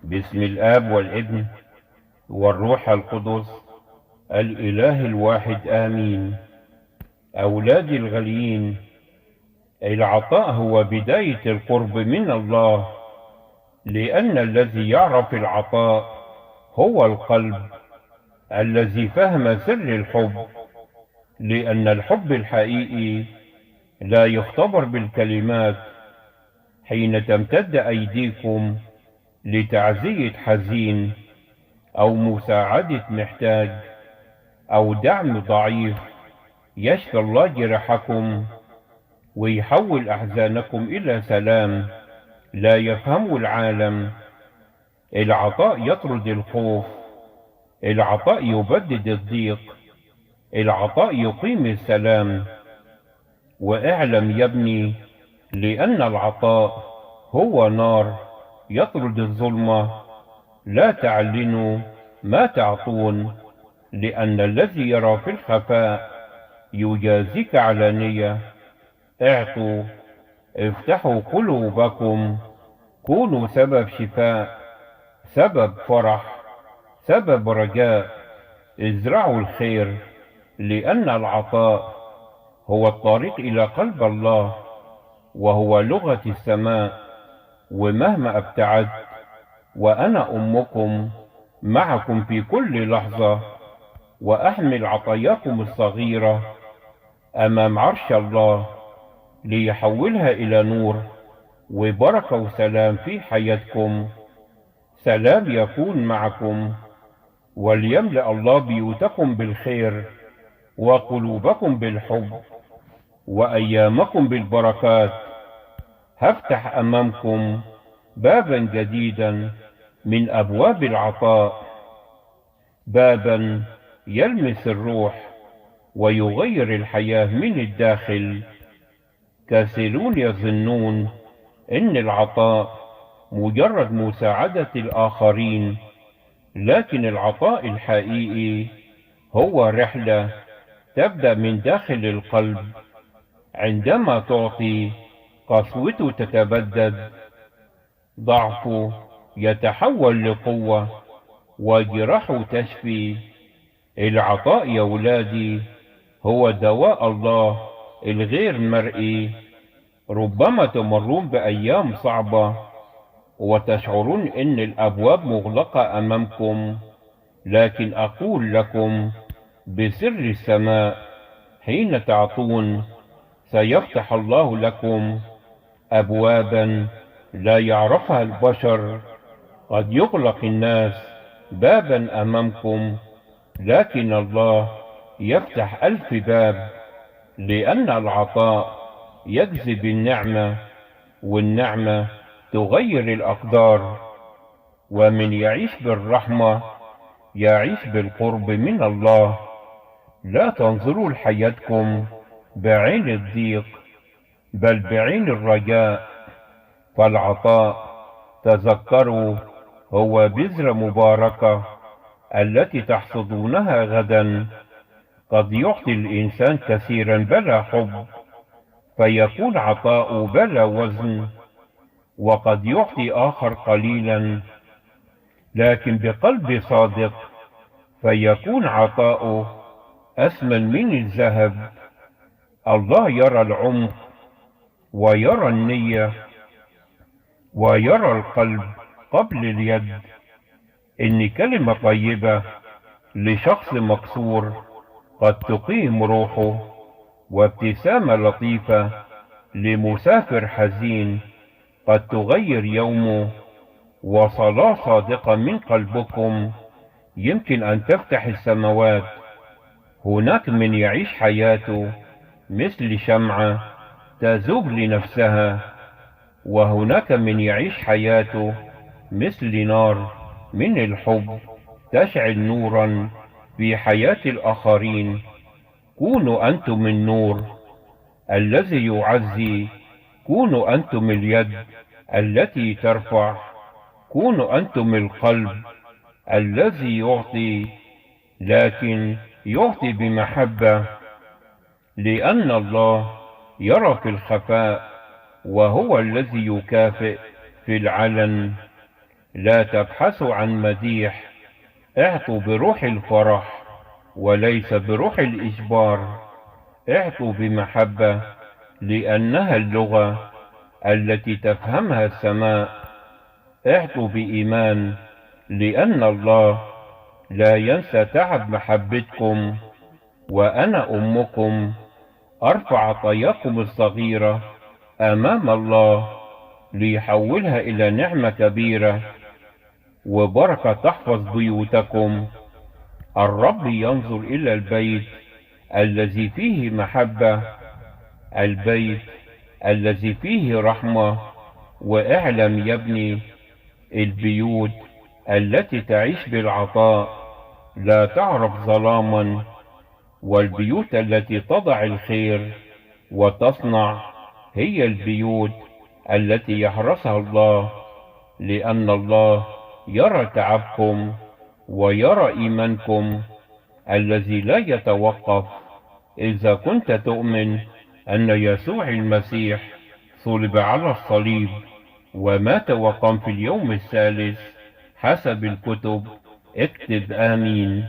باسم الآب والابن والروح القدس، الإله الواحد، آمين. أولادي الغاليين، العطاء هو بداية القرب من الله، لأن الذي يعرف العطاء هو القلب الذي فهم سر الحب، لأن الحب الحقيقي لا يختبر بالكلمات. حين تمتد أيديكم لتعزية حزين أو مساعدة محتاج أو دعم ضعيف، يشفي الله جرحكم ويحول أحزانكم إلى سلام لا يفهمه العالم. العطاء يطرد الخوف، العطاء يبدد الضيق، العطاء يقيم السلام. واعلم يا ابني، لأن العطاء هو نار يطرد الظلمة. لا تعلنوا ما تعطون، لأن الذي يرى في الخفاء يجازيك علانية. اعطوا، افتحوا قلوبكم، كونوا سبب شفاء، سبب فرح، سبب رجاء. ازرعوا الخير، لأن العطاء هو الطريق إلى قلب الله، وهو لغة السماء. ومهما ابتعدت وأنا أمكم معكم في كل لحظة، وأحمل عطاياكم الصغيرة أمام عرش الله ليحولها إلى نور وبركة وسلام في حياتكم. سلام يكون معكم، وليملأ الله بيوتكم بالخير وقلوبكم بالحب وأيامكم بالبركات. هفتح أمامكم بابا جديدا من أبواب العطاء، بابا يلمس الروح ويغير الحياة من الداخل. كثيرون يظنون إن العطاء مجرد مساعدة الآخرين، لكن العطاء الحقيقي هو رحلة تبدأ من داخل القلب. عندما تعطي، قسوته تتبدد، ضعفه يتحول لقوة، وجراحه تشفي. العطاء يا ولادي هو دواء الله الغير مرئي. ربما تمرون بأيام صعبة وتشعرون إن الأبواب مغلقة أمامكم، لكن أقول لكم بسر السماء، حين تعطون سيفتح الله لكم أبوابا لا يعرفها البشر. قد يغلق الناس بابا أمامكم، لكن الله يفتح 1000 باب، لأن العطاء يجذب النعمة، والنعمة تغير الأقدار. ومن يعيش بالرحمة يعيش بالقرب من الله. لا تنظروا لحياتكم بعين الضيق، بل بعين الرجاء. فالعطاء، تذكروا، هو بذرة مباركة التي تحصدونها غدا. قد يعطي الإنسان كثيرا بلا حب، فيكون عطاؤه بلا وزن. وقد يعطي آخر قليلا، لكن بقلب صادق، فيكون عطاؤه أثمن من الذهب. الله يرى العمق، ويرى النية، ويرى القلب قبل اليد. إن كلمة طيبة لشخص مكسور قد تقيم روحه، وابتسامة لطيفة لمسافر حزين قد تغير يومه. وصلاة صادقة من قلبكم يمكن أن تفتح السماوات. هناك من يعيش حياته مثل شمعة تذوب لنفسها، وهناك من يعيش حياته مثل نار من الحب تشعل نورا في حياة الآخرين. كونوا أنتم النور الذي يعزي، كونوا أنتم اليد التي ترفع، كونوا أنتم القلب الذي يعطي، لكن يعطي بمحبة، لأن الله يرى في الخفاء، وهو الذي يكافئ في العلن. لا تبحثوا عن مديح، اعطوا بروح الفرح وليس بروح الإجبار. اعطوا بمحبة لأنها اللغة التي تفهمها السماء. اعطوا بإيمان لأن الله لا ينسى تعب محبتكم. وأنا أمكم أرفع عطاياكم الصغيرة أمام الله ليحولها إلى نعمة كبيرة وبركة تحفظ بيوتكم. الرب ينظر إلى البيت الذي فيه محبة، البيت الذي فيه رحمة. واعلم يا ابني، البيوت التي تعيش بالعطاء لا تعرف ظلاما، والبيوت التي تضع الخير وتصنع هي البيوت التي يحرسها الله، لأن الله يرى تعبكم ويرى إيمانكم الذي لا يتوقف. إذا كنت تؤمن أن يسوع المسيح صلب على الصليب ومات وقام في اليوم الثالث حسب الكتب، اكتب آمين.